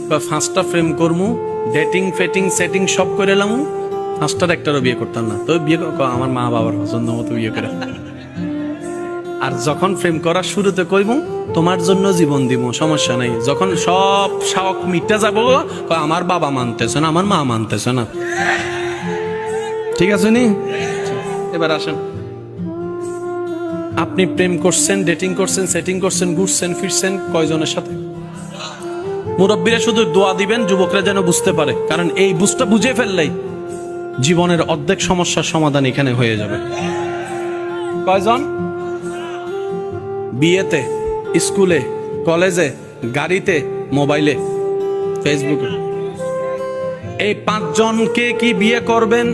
বা 5টা প্রেম করমু, ডেটিং ফেটিং সেটিং সব করে এলাম, 5টার একটারও বিয়ে করতাম না। তো বিয়ে আমার মা বাবার পছন্দ মতো বিয়ে করে। আর যখন প্রেম করার শুরুতে কইব তোমার জন্য জীবন দিব, সমস্যা নাই। যখন সব শখ মিটে যাব, আমার বাবা মানতেছে না, আমার মা মানতেছে না। ঠিক আছে নি? এবার আসেন, আপনি প্রেম করছেন, ডেটিং করছেন, সেটিং করছেন, ঘুরছেন ফিরছেন কয়জনের সাথে? মুরব্বীরা শুধু দোয়া দিবেন যুবকরা যেন বুঝতে পারে, কারণ এই বুঝটা বুঝে ফেললেই জীবনের অর্ধেক সমস্যার সমাধান এখানে হয়ে যাবে। কয়জন? বিয়েতে, স্কুলে, কলেজে, গাড়িতে, মোবাইলে, ফেসবুকে। এই 5 জনকে কি বিয়ে করবেন?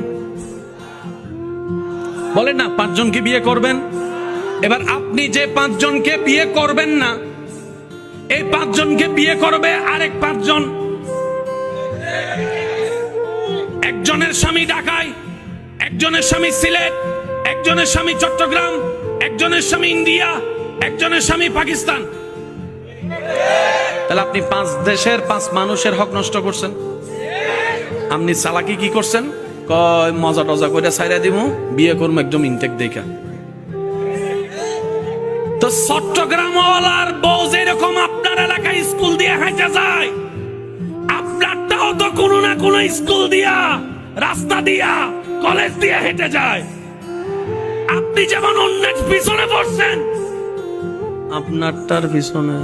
বলেন না, 5 জনকে বিয়ে করবেন? এবার আপনি যে 5 জনকে বিয়ে করবেন না, এই 5 জনকে বিয়ে করবে আরেক 5 জন। একজনের স্বামী ঢাকায়, একজনের স্বামী সিলেট, একজনের স্বামী চট্টগ্রাম, একজনের স্বামী ইন্ডিয়া, একজনের স্বামী পাকিস্তান। তাহলে আপনি 5 দেশের 5 মানুষের হক নষ্ট করছেন। আপনি চালাকি কি করছেন? কয় মজা টজা করে ছাইরা দিব, বিয়ে করবো একদম ইনটেক দেখা। তো চট্টগ্রামওয়ালার বউ যেরকম আপনার এলাকায় স্কুল দিয়ে হাঁটা যায়, আপনারটাও তো কোনো না কোনো স্কুল দিয়া, রাস্তা দিয়া, কলেজ দিয়ে হেঁটে যায়। আপনি যেমন অন্যের পিছনে পড়ছেন, আপনারটার পিছনে